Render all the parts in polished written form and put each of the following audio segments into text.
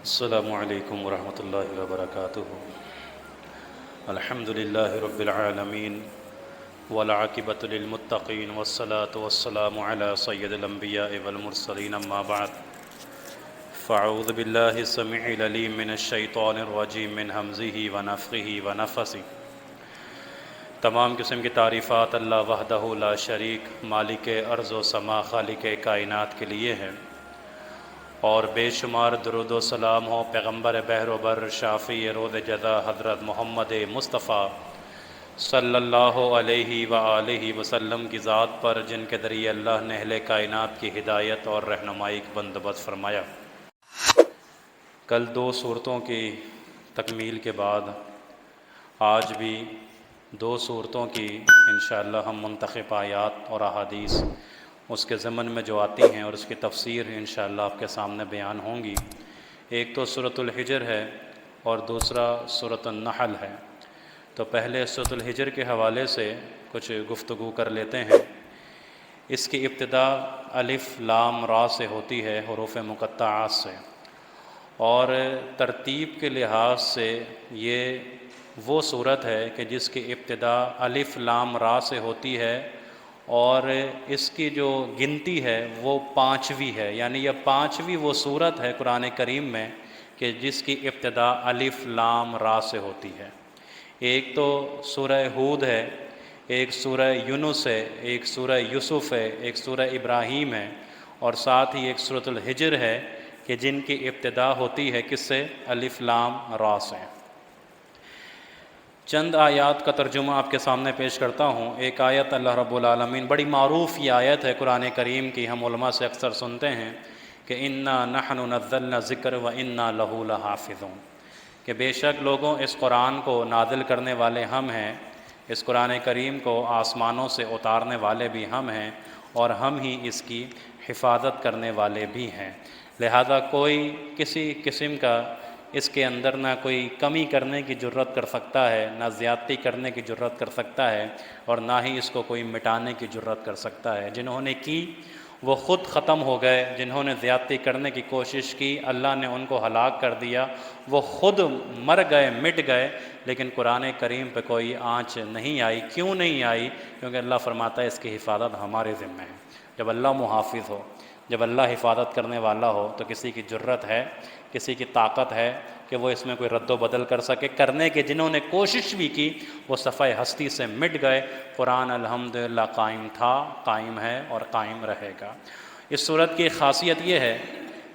السلام علیکم ورحمۃ اللہ وبرکاتہ۔ الحمد للہ رب العالمین والعاقبۃ للمتقین والصلاة والسلام علی سید الانبیاء والمرسلین، اما بعد فاعوذ باللہ السمیع العلیم من الشیطان الرجیم من ہمزہ ونفخہ ونفثہ۔ تمام قسم کی تعریفات اللہ وحدہ لا شریک مالک ارض و سما خالق کائنات کے لیے ہیں، اور بے شمار درود و سلام ہو پیغمبر بحر و بر شافی روز جزا حضرت محمد مصطفیٰ صلی اللہ علیہ وآلہ وسلم کی ذات پر، جن کے ذریعے اللہ نے اہل کائنات کی ہدایت اور رہنمائی کا بندوبست فرمایا۔ کل 2 صورتوں کی تکمیل کے بعد آج بھی 2 صورتوں کی انشاءاللہ ہم منتخب آیات اور احادیث اس کے ضمن میں جو آتی ہیں اور اس کی تفسیر انشاءاللہ آپ کے سامنے بیان ہوں گی۔ ایک تو سورۃ الحجر ہے اور دوسرا سورۃ النحل ہے۔ تو پہلے سورۃ الحجر کے حوالے سے کچھ گفتگو کر لیتے ہیں۔ اس کی ابتدا الف لام را سے ہوتی ہے، حروف مقطعات سے، اور ترتیب کے لحاظ سے یہ وہ صورت ہے کہ جس کی ابتدا الف لام را سے ہوتی ہے، اور اس کی جو گنتی ہے وہ 5ویں ہے، یعنی یہ 5ویں وہ صورت ہے قرآن کریم میں کہ جس کی ابتدا الف لام را سے ہوتی ہے۔ ایک تو سورہ ہود ہے، ایک سورہ یونس ہے، ایک سورہ یوسف ہے، ایک سورہ ابراہیم ہے، اور ساتھ ہی ایک سورۃ الحجر ہے کہ جن کی ابتدا ہوتی ہے کس سے؟ الف لام را سے۔ چند آیات کا ترجمہ آپ کے سامنے پیش کرتا ہوں۔ ایک آیت اللہ رب العالمین، بڑی معروف یہ آیت ہے قرآن کریم کی، ہم علماء سے اکثر سنتے ہیں کہ انا نحن نزلنا الذکر و انا لہ لحافظون، کہ بے شک لوگوں اس قرآن کو نازل کرنے والے ہم ہیں، اس قرآن کریم کو آسمانوں سے اتارنے والے بھی ہم ہیں، اور ہم ہی اس کی حفاظت کرنے والے بھی ہیں۔ لہذا کوئی کسی قسم کا اس کے اندر نہ کوئی کمی کرنے کی جرت کر سکتا ہے، نہ زیادتی کرنے کی جرت کر سکتا ہے، اور نہ ہی اس کو کوئی مٹانے کی جرت کر سکتا ہے۔ جنہوں نے کی وہ خود ختم ہو گئے، جنہوں نے زیادتی کرنے کی کوشش کی اللہ نے ان کو ہلاک کر دیا، وہ خود مر گئے، مٹ گئے، لیکن قرآن کریم پہ کوئی آنچ نہیں آئی۔ کیوں نہیں آئی؟ کیونکہ اللہ فرماتا ہے اس کی حفاظت ہمارے ذمہ ہے۔ جب اللہ محافظ ہو، جب اللہ حفاظت کرنے والا ہو، تو کسی کی جرت ہے، کسی کی طاقت ہے کہ وہ اس میں کوئی رد و بدل کر سکے؟ کرنے کے جنہوں نے کوشش بھی کی وہ صفحہ ہستی سے مٹ گئے۔ قرآن الحمدللہ قائم تھا، قائم ہے اور قائم رہے گا۔ اس صورت کی خاصیت یہ ہے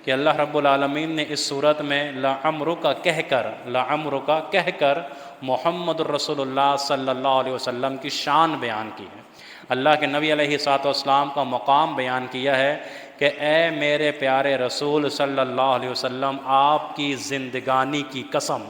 کہ اللہ رب العالمین نے اس صورت میں لعمرک کہہ کر محمد الرسول اللہ صلی اللہ علیہ وسلم کی شان بیان کی ہے۔ اللہ کے نبی علیہ الصلوۃ والسلام کا مقام بیان کیا ہے کہ اے میرے پیارے رسول صلی اللہ علیہ وسلم، آپ کی زندگانی کی قسم،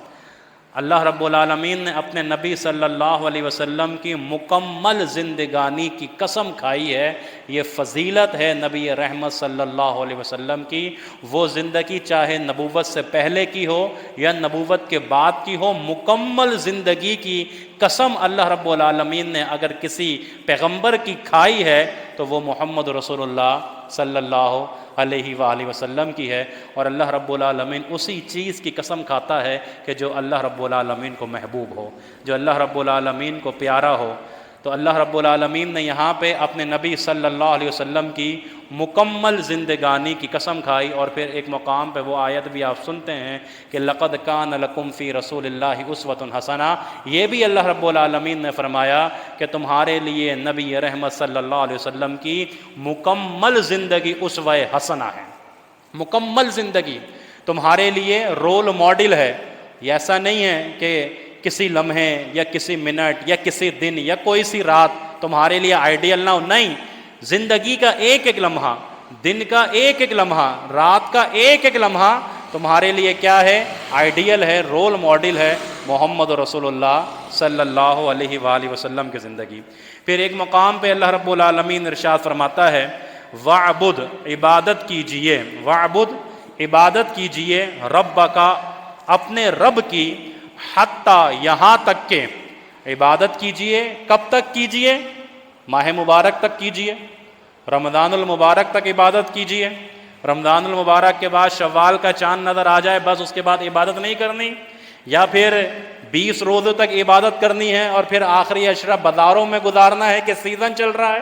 اللہ رب العالمین نے اپنے نبی صلی اللہ علیہ وسلم کی مکمل زندگانی کی قسم کھائی ہے۔ یہ فضیلت ہے نبی رحمت صلی اللہ علیہ وسلم کی۔ وہ زندگی چاہے نبوت سے پہلے کی ہو یا نبوت کے بعد کی ہو، مکمل زندگی کی قسم اللہ رب العالمین نے اگر کسی پیغمبر کی کھائی ہے تو وہ محمد رسول اللہ صلی اللہ علیہ وآلہ وسلم کی ہے۔ اور اللہ رب العالمین اسی چیز کی قسم کھاتا ہے کہ جو اللہ رب العالمین کو محبوب ہو، جو اللہ رب العالمین کو پیارا ہو۔ تو اللہ رب العالمین نے یہاں پہ اپنے نبی صلی اللہ علیہ وسلم کی مکمل زندگانی کی قسم کھائی، اور پھر ایک مقام پہ وہ آیت بھی آپ سنتے ہیں کہ لقد کان لکم فی رسول اللہ اسوۃ حسنہ۔ یہ بھی اللہ رب العالمین نے فرمایا کہ تمہارے لیے نبی رحمت صلی اللہ علیہ وسلم کی مکمل زندگی اسوہ حسنہ ہے۔ مکمل زندگی تمہارے لیے رول ماڈل ہے۔ یہ ایسا نہیں ہے کہ کسی لمحے یا کسی منٹ یا کسی دن یا کوئی سی رات تمہارے لیے آئیڈیل نہ ہو، نہیں، زندگی کا ایک ایک لمحہ، دن کا ایک ایک لمحہ، رات کا ایک ایک لمحہ تمہارے لیے کیا ہے؟ آئیڈیل ہے، رول ماڈل ہے، محمد رسول اللہ صلی اللہ علیہ وآلہ وسلم کی زندگی۔ پھر ایک مقام پہ اللہ رب العالمین ارشاد فرماتا ہے وَعْبُدْ، عبادت کیجئے، وَعْبُدْ، عبادت کیجئے، رَبَّکَ، اپنے رب کی، حتیٰ، یہاں تک کہ، عبادت کیجئے، کب تک کیجئے؟ ماہ مبارک تک کیجئے، رمضان المبارک تک عبادت کیجئے، رمضان المبارک کے بعد شوال کا چاند نظر آ جائے بس اس کے بعد عبادت نہیں کرنی، یا پھر 20 روزوں تک عبادت کرنی ہے اور پھر آخری عشرہ بازاروں میں گزارنا ہے کہ سیزن چل رہا ہے؟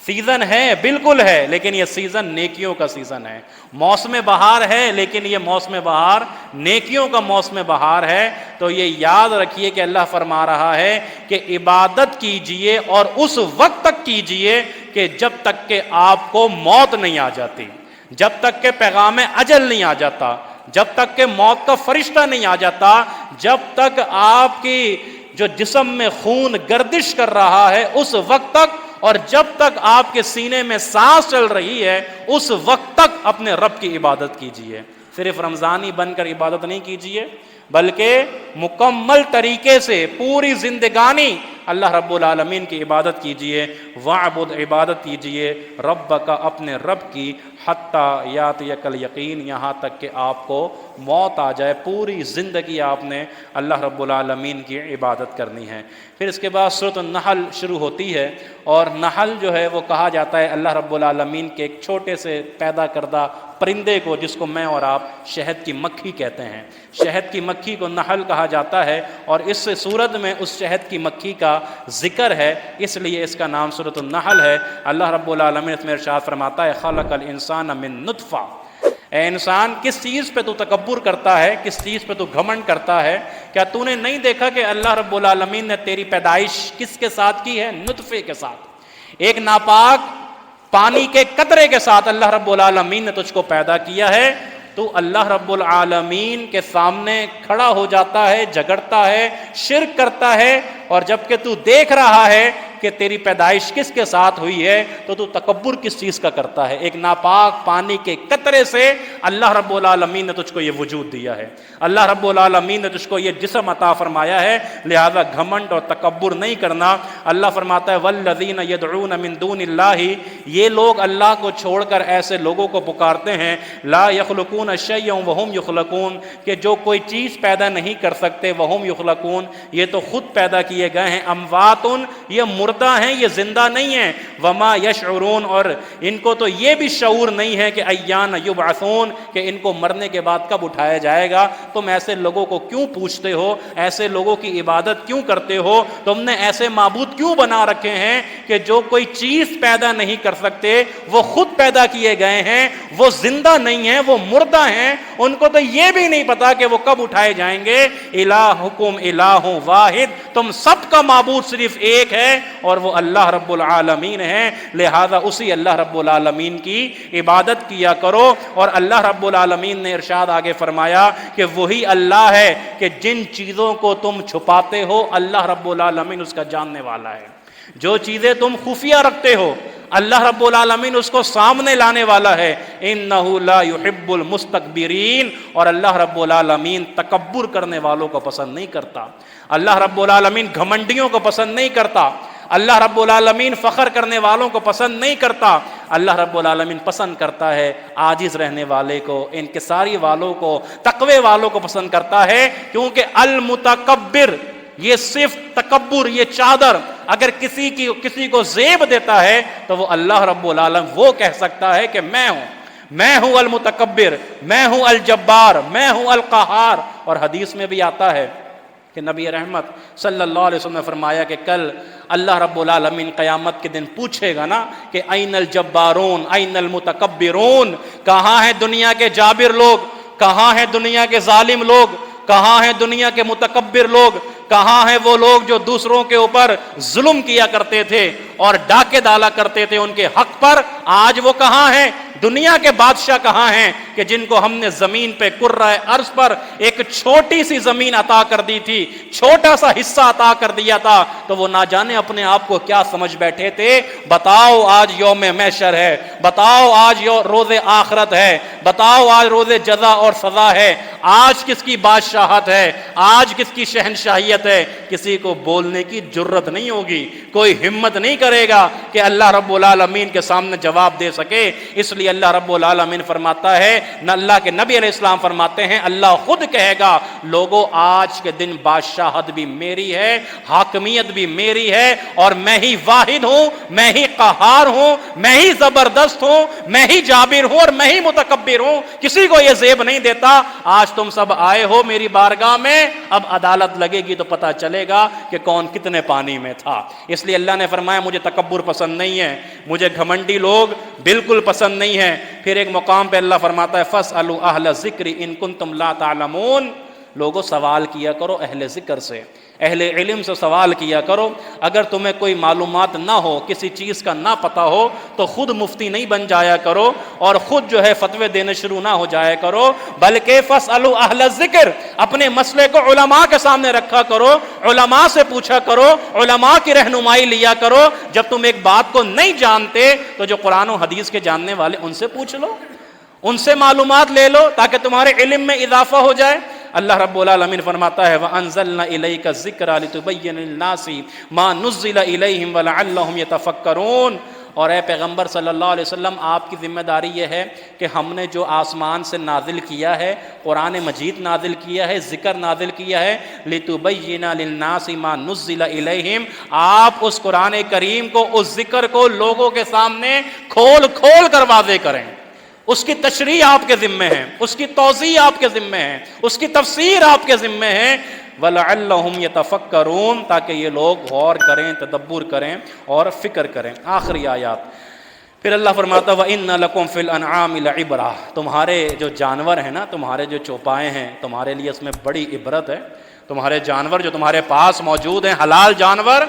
سیزن ہے، بالکل ہے، لیکن یہ سیزن نیکیوں کا سیزن ہے۔ موسم بہار ہے، لیکن یہ موسم بہار نیکیوں کا موسم بہار ہے۔ تو یہ یاد رکھیے کہ اللہ فرما رہا ہے کہ عبادت کیجئے اور اس وقت تک کیجئے کہ جب تک کہ آپ کو موت نہیں آ جاتی، جب تک کہ پیغام اجل نہیں آ جاتا، جب تک کہ موت کا فرشتہ نہیں آ جاتا، جب تک آپ کی جو جسم میں خون گردش کر رہا ہے اس وقت تک، اور جب تک آپ کے سینے میں سانس چل رہی ہے اس وقت تک اپنے رب کی عبادت کیجئے۔ صرف رمضانی بن کر عبادت نہیں کیجئے، بلکہ مکمل طریقے سے پوری زندگانی اللہ رب العالمین کی عبادت کیجئے۔ وَاعْبُدْ، عبادت کیجئے ربک، اپنے رب کی، حتیٰ یاتیک الیقین، یہاں تک کہ آپ کو موت آ جائے۔ پوری زندگی آپ نے اللہ رب العالمین کی عبادت کرنی ہے۔ پھر اس کے بعد سورۃ النحل شروع ہوتی ہے، اور نحل جو ہے وہ کہا جاتا ہے اللہ رب العالمین کے ایک چھوٹے سے پیدا کردہ پرندے کو، جس کو میں اور آپ شہد کی مکھی کہتے ہیں۔ شہد کی مکھی کو نحل کہا جاتا ہے، اور اس سورت میں اس شہد کی مکھی کا ذکر ہے، اس لیے اس کا نام سورۃ النحل ہے۔ اللہ رب العالمین اس میں ارشاد فرماتا ہے خلق الانسان من نطفہ، اے انسان کس چیز پہ تو تکبر کرتا ہے، کس چیز پہ تو گھمنڈ کرتا ہے؟ کیا تو نے نہیں دیکھا کہ اللہ رب العالمین نے تیری پیدائش کس کے ساتھ کی ہے؟ نطفے کے ساتھ، ایک ناپاک پانی کے قطرے کے ساتھ اللہ رب العالمین نے تجھ کو پیدا کیا ہے۔ تو اللہ رب العالمین کے سامنے کھڑا ہو جاتا ہے، جھگڑتا ہے، شرک کرتا ہے، اور جب کہ تو دیکھ رہا ہے کہ تیری پیدائش کس کے ساتھ ہوئی ہے تو تکبر کس چیز کا کرتا ہے؟ ایک ناپاک پانی کے قطرے سے اللہ رب العالمین نے تجھ کو یہ وجود دیا ہے، اللہ رب العالمین نے تجھ کو یہ جسم عطا فرمایا ہے، لہذا گھمنڈ اور تکبر نہیں کرنا۔ اللہ فرماتا ہے والذین یدعون من دون اللہ، یہ لوگ اللہ کو چھوڑ کر ایسے لوگوں کو پکارتے ہیں لا یخلقون شیئا وہم یخلقون، کہ جو کوئی چیز پیدا نہیں کر سکتے، وہم یخلقون، یہ تو خود پیدا کیے گئے ہیں، اموات، یہ مردہ ہیں، یہ زندہ نہیں ہیں، وما یشعرون، اور ان کو تو یہ بھی شعور نہیں ہے کہ ایان یبعثون، کہ ان کو مرنے کے بعد کب اٹھایا جائے گا۔ تم ایسے لوگوں کو کیوں پوچھتے ہو؟ ایسے لوگوں کی عبادت کیوں کرتے ہو؟ تم نے ایسے معبود کیوں بنا رکھے ہیں کہ جو کوئی چیز پیدا نہیں کر سکتے، وہ خود پیدا کیے گئے ہیں، وہ زندہ نہیں ہیں، وہ مردہ ہیں، ان کو تو یہ بھی نہیں پتا کہ وہ کب اٹھائے جائیں گے۔ الہکم الہ واحد، تم سب کا معبود صرف ایک ہے اور وہ اللہ رب العالمین ہے، لہذا اسی اللہ رب العالمین کی عبادت کیا کرو۔ اور اللہ رب العالمین نے ارشاد آگے فرمایا کہ وہی اللہ ہے کہ جن چیزوں کو تم چھپاتے ہو اللہ رب العالمین اس کا جاننے والا ہے، جو چیزیں تم خفیہ رکھتے ہو اللہ رب العالمین اس کو سامنے لانے والا ہے۔ انہ لا يحب المستکبرین، اور اللہ رب العالمین تکبر کرنے والوں کو پسند نہیں کرتا، اللہ رب العالمین گھمنڈیوں کو پسند نہیں کرتا، اللہ رب العالمین فخر کرنے والوں کو پسند نہیں کرتا، اللہ رب العالمین پسند کرتا ہے عاجز رہنے والے کو، انکساری والوں کو، تقوی والوں کو پسند کرتا ہے، کیونکہ المتکبر، یہ صرف تکبر، یہ چادر اگر کسی کو زیب دیتا ہے تو وہ اللہ رب العالمین وہ کہہ سکتا ہے کہ میں ہوں المتکبر، میں ہوں الجبار، میں ہوں القہار۔ اور حدیث میں بھی آتا ہے کہ نبی رحمت صلی اللہ علیہ وسلم نے فرمایا کہ کل اللہ رب العالمین قیامت کے دن پوچھے گا نا کہ این الجبارون این المتکبرون، کہاں ہیں دنیا کے جابر لوگ، کہاں ہیں دنیا کے ظالم لوگ، کہاں ہیں دنیا کے متکبر لوگ، کہاں ہیں وہ لوگ جو دوسروں کے اوپر ظلم کیا کرتے تھے اور ڈاکے ڈالا کرتے تھے ان کے حق پر؟ آج وہ کہاں ہیں؟ دنیا کے بادشاہ کہاں ہیں کہ جن کو ہم نے زمین پہ کرۂ ارض پر ایک چھوٹی سی زمین عطا کر دی تھی، چھوٹا سا حصہ عطا کر دیا تھا، تو وہ نہ جانے اپنے آپ کو کیا سمجھ بیٹھے تھے؟ بتاؤ آج یوم محشر ہے، بتاؤ آج روز آخرت ہے، بتاؤ آج روز جزا اور سزا ہے، آج کس کی بادشاہت ہے، آج کس کی شہنشاہیت ہے، کسی کو بولنے کی جرت نہیں ہوگی، کوئی ہمت نہیں کرے گا کہ اللہ رب العالمین کے سامنے جواب دے سکے۔ اس لیے اللہ رب العالمین فرماتا ہے، نہ اللہ کے نبی علیہ السلام فرماتے ہیں، اللہ خود کہے گا لوگوں آج کے دن بادشاہت بھی میری ہے، حاکمیت بھی میری ہے، اور میں ہی واحد ہوں، میں ہی قہار ہوں، میں ہی زبردست ہوں، میں ہی جابر ہوں، اور میں ہی متکبر ہوں، کسی کو یہ زیب نہیں دیتا۔ آج تم سب آئے ہو میری بارگاہ میں، اب عدالت لگے گی تو پتہ چلے گا کہ کون کتنے پانی میں تھا۔ اس لیے اللہ نے فرمایا مجھے تکبر پسند نہیں ہے، مجھے گھمنڈی لوگ بالکل پسند نہیں ہیں۔ پھر ایک مقام پہ اللہ فرماتا ہے فَاسْأَلُوا أَهْلَ الذِّكْرِ إِن كُنتُمْ لَا تَعْلَمُونَ، لوگوں سوال کیا کرو اہل ذکر سے، اہل علم سے سوال کیا کرو۔ اگر تمہیں کوئی معلومات نہ ہو، کسی چیز کا نہ پتہ ہو، تو خود مفتی نہیں بن جایا کرو اور خود جو ہے فتوے دینے شروع نہ ہو جایا کرو، بلکہ فَاسْأَلُوا أَهْلَ الذِّكْرِ، اپنے مسئلے کو علماء کے سامنے رکھا کرو، علماء سے پوچھا کرو، علماء کی رہنمائی لیا کرو۔ جب تم ایک بات کو نہیں جانتے تو جو قرآن و حدیث کے جاننے والے ان سے پوچھ لو، ان سے معلومات لے لو تاکہ تمہارے علم میں اضافہ ہو جائے۔ اللہ رب العالمین فرماتا ہے وَأَنزَلْنَا إِلَيْكَ الذِّكْرَ لِتُبَيِّنَ لِلنَّاسِ مَا نُزِّلَ إِلَيْهِمْ وَلَعَلَّهُمْ يَتَفَكَّرُونَ۔ اور اے پیغمبر صلی اللہ علیہ وسلم، آپ کی ذمہ داری یہ ہے کہ ہم نے جو آسمان سے نازل کیا ہے، قرآن مجید نازل کیا ہے، ذکر نازل کیا ہے، لِتُبَيِّنَ لِلنَّاسِ مَا نُزِّلَ إِلَيْهِمْ، آپ اس قرآن کریم کو، اس ذکر کو لوگوں کے سامنے کھول کھول کر واضح کریں۔ اس کی تشریح آپ کے ذمہ ہے، اس کی توضیح آپ کے ذمہ ہے، اس کی تفسیر آپ کے ذمہ ہے۔ وَلَعَلَّهُمْ يَتَفَكَّرُونَ، تاکہ یہ لوگ غور کریں، تدبر کریں اور فکر کریں۔ آخری آیات پھر اللہ فرماتا وَإِنَّ لَكُمْ فِي الْأَنْعَامِ لَعِبْرَةً، تمہارے جو جانور ہیں نا، تمہارے جو چوپائے ہیں، تمہارے لیے اس میں بڑی عبرت ہے۔ تمہارے جانور جو تمہارے پاس موجود ہیں، حلال جانور،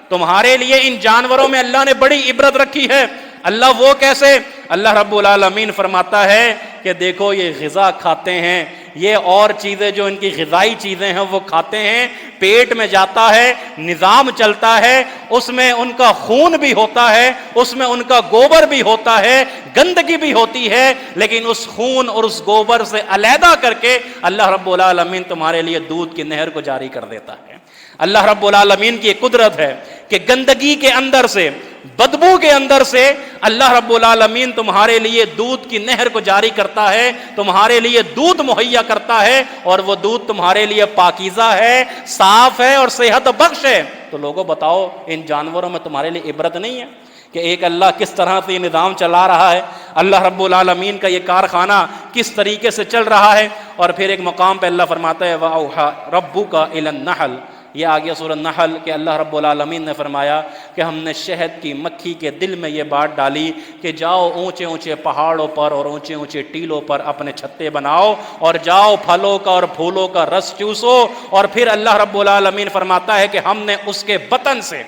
تمہارے لیے ان جانوروں میں اللہ نے بڑی عبرت رکھی ہے۔ اللہ وہ کیسے؟ اللہ رب العالمین فرماتا ہے کہ دیکھو یہ غذا کھاتے ہیں، یہ اور چیزیں جو ان کی غذائی چیزیں ہیں وہ کھاتے ہیں، پیٹ میں جاتا ہے، نظام چلتا ہے، اس میں ان کا خون بھی ہوتا ہے، اس میں ان کا گوبر بھی ہوتا ہے، گندگی بھی ہوتی ہے، لیکن اس خون اور اس گوبر سے علیحدہ کر کے اللہ رب العالمین تمہارے لیے دودھ کی نہر کو جاری کر دیتا ہے۔ اللہ رب العالمین کی ایک قدرت ہے کہ گندگی کے اندر سے، بدبو کے اندر سے اللہ رب العالمین تمہارے لیے دودھ کی نہر کو جاری کرتا ہے، تمہارے لیے دودھ مہیا کرتا ہے، اور وہ دودھ تمہارے لیے پاکیزہ ہے، صاف ہے اور صحت بخش ہے۔ تو لوگوں بتاؤ ان جانوروں میں تمہارے لیے عبرت نہیں ہے کہ ایک اللہ کس طرح سے یہ نظام چلا رہا ہے، اللہ رب العالمین کا یہ کارخانہ کس طریقے سے چل رہا ہے۔ اور پھر ایک مقام پہ اللہ فرماتا ہے وَأَوْحَىٰ رَبُّكَ إِلَى النَّحْلِ، یہ آگیا سورہ نحل کہ اللہ رب العالمین نے فرمایا کہ ہم نے شہد کی مکھی کے دل میں یہ بات ڈالی کہ جاؤ اونچے اونچے پہاڑوں پر اور اونچے اونچے ٹیلوں پر اپنے چھتے بناؤ اور جاؤ پھلوں کا اور پھولوں کا رس چوسو۔ اور پھر اللہ رب العالمین فرماتا ہے کہ ہم نے اس کے بطن سے،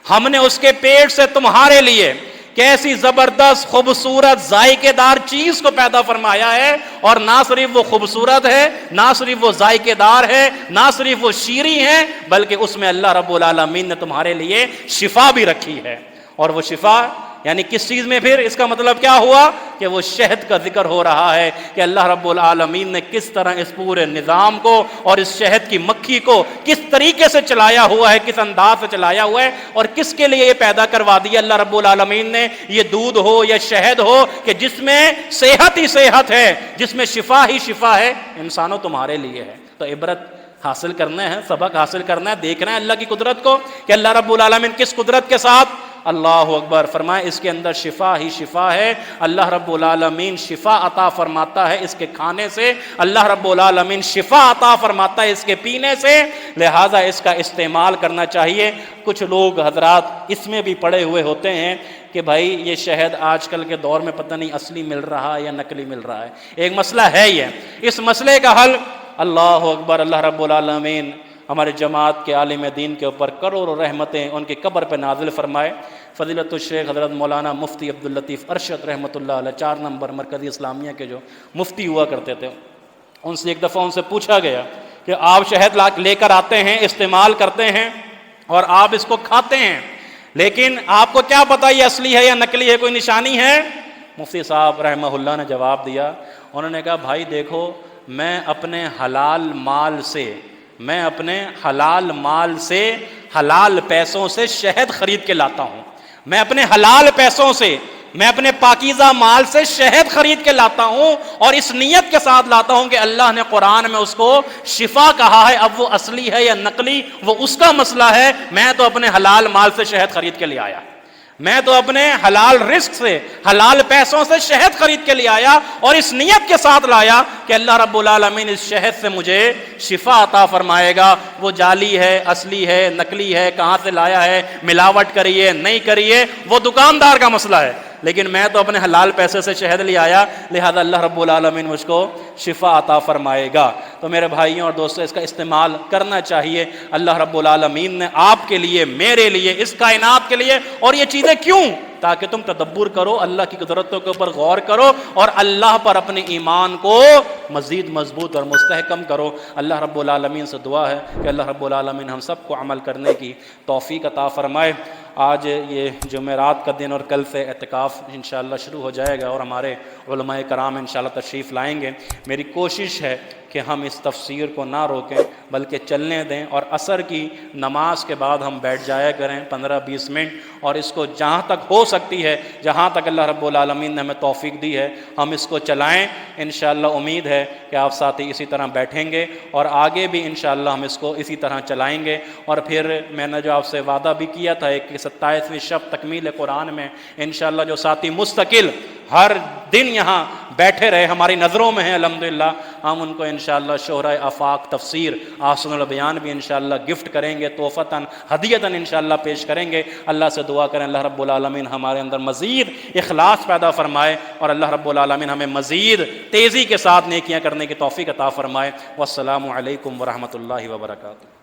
ہم نے اس کے پیٹ سے تمہارے لیے کیسی زبردست خوبصورت ذائقے دار چیز کو پیدا فرمایا ہے، اور نہ صرف وہ خوبصورت ہے، نہ صرف وہ ذائقے دار ہے، نہ صرف وہ شیریں ہے، بلکہ اس میں اللہ رب العالمین نے تمہارے لیے شفا بھی رکھی ہے۔ اور وہ شفا یعنی کس چیز میں؟ پھر اس کا مطلب کیا ہوا کہ وہ شہد کا ذکر ہو رہا ہے کہ اللہ رب العالمین نے کس طرح اس پورے نظام کو اور اس شہد کی مکھی کو کس طریقے سے چلایا ہوا ہے، کس انداز سے چلایا ہوا ہے، اور کس کے لیے یہ پیدا کروا دیا اللہ رب العالمین نے، یہ دودھ ہو یا شہد ہو کہ جس میں صحت ہی صحت ہے، جس میں شفا ہی شفا ہے، انسانوں تمہارے لیے ہے۔ تو عبرت حاصل کرنا ہے، سبق حاصل کرنا ہے، دیکھنا ہے اللہ کی قدرت کو کہ اللہ رب العالمین کس قدرت کے ساتھ۔ اللہ اکبر، فرمائے اس کے اندر شفا ہی شفا ہے۔ اللہ رب العالمین شفا عطا فرماتا ہے اس کے کھانے سے، اللہ رب العالمین شفا عطا فرماتا ہے اس کے پینے سے، لہٰذا اس کا استعمال کرنا چاہیے۔ کچھ لوگ حضرات اس میں بھی پڑے ہوئے ہوتے ہیں کہ بھائی یہ شہد آج کل کے دور میں پتہ نہیں اصلی مل رہا ہے یا نقلی مل رہا ہے۔ ایک مسئلہ ہے یہ، اس مسئلے کا حل اللہ اکبر، اللہ رب العالمین ہمارے جماعت کے عالم دین کے اوپر کروڑوں رحمتیں ان کی قبر پہ نازل فرمائے۔ فضیلت الشیخ حضرت مولانا مفتی عبداللطیف ارشد رحمۃ اللہ علیہ 4 نمبر مرکزی اسلامیہ کے جو مفتی ہوا کرتے تھے، ان سے ایک دفعہ ان سے پوچھا گیا کہ آپ شہد لے کر آتے ہیں، استعمال کرتے ہیں اور آپ اس کو کھاتے ہیں، لیکن آپ کو کیا پتہ یہ اصلی ہے یا نقلی ہے، کوئی نشانی ہے؟ مفتی صاحب رحمہ اللہ نے جواب دیا، انہوں نے کہا بھائی دیکھو میں اپنے حلال مال سے حلال پیسوں سے شہد خرید کے لاتا ہوں، میں اپنے حلال پیسوں سے، میں اپنے پاکیزہ مال سے شہد خرید کے لاتا ہوں، اور اس نیت کے ساتھ لاتا ہوں کہ اللہ نے قرآن میں اس کو شفا کہا ہے، اب وہ اصلی ہے یا نقلی وہ اس کا مسئلہ ہے، میں تو اپنے حلال مال سے شہد خرید کے لے آیا، میں تو اپنے حلال رزق سے، حلال پیسوں سے شہد خرید کے لے آیا، اور اس نیت کے ساتھ لایا کہ اللہ رب العالمین اس شہد سے مجھے شفا عطا فرمائے گا، وہ جعلی ہے، اصلی ہے، نقلی ہے، کہاں سے لایا ہے، ملاوٹ کریے نہیں کریے وہ دکاندار کا مسئلہ ہے، لیکن میں تو اپنے حلال پیسے سے شہد لے آیا، لہذا اللہ رب العالمین مجھ کو شفا عطا فرمائے گا۔ تو میرے بھائیوں اور دوستوں، اس کا استعمال کرنا چاہیے۔ اللہ رب العالمین نے آپ کے لیے، میرے لیے، اس کائنات کے لیے، اور یہ چیزیں کیوں؟ تاکہ تم تدبر کرو، اللہ کی قدرتوں کے اوپر غور کرو، اور اللہ پر اپنے ایمان کو مزید مضبوط اور مستحکم کرو۔ اللہ رب العالمین سے دعا ہے کہ اللہ رب العالمین ہم سب کو عمل کرنے کی توفیق عطا فرمائے۔ آج یہ جمعرات کا دن اور کل سے اعتکاف انشاءاللہ شروع ہو جائے گا، اور ہمارے علماء کرام انشاءاللہ تشریف لائیں گے۔ میری کوشش ہے کہ ہم اس تفسیر کو نہ روکیں بلکہ چلنے دیں، اور عصر کی نماز کے بعد ہم بیٹھ جایا کریں 15-20 منٹ، اور اس کو جہاں تک ہو سکتی ہے، جہاں تک اللہ رب العالمین نے ہمیں توفیق دی ہے، ہم اس کو چلائیں۔ انشاءاللہ امید ہے کہ آپ ساتھی اسی طرح بیٹھیں گے، اور آگے بھی انشاءاللہ ہم اس کو اسی طرح چلائیں گے۔ اور پھر میں نے جو آپ سے وعدہ بھی کیا تھا کہ 27ویں شب تکمیل قرآن میں انشاءاللہ جو ساتھی مستقل ہر دن یہاں بیٹھے رہے، ہماری نظروں میں ہیں الحمدللہ، ہم ان کو انشاءاللہ شہرۂ آفاق تفسیر احسن البیان بھی انشاءاللہ گفٹ کریں گے، تحفتاً ہدیتاً انشاءاللہ پیش کریں گے۔ اللہ سے دعا کریں اللہ رب العالمین ہمارے اندر مزید اخلاص پیدا فرمائے، اور اللہ رب العالمین ہمیں مزید تیزی کے ساتھ نیکیاں کرنے کی توفیق عطا فرمائے۔ والسلام علیکم ورحمۃ اللہ وبرکاتہ۔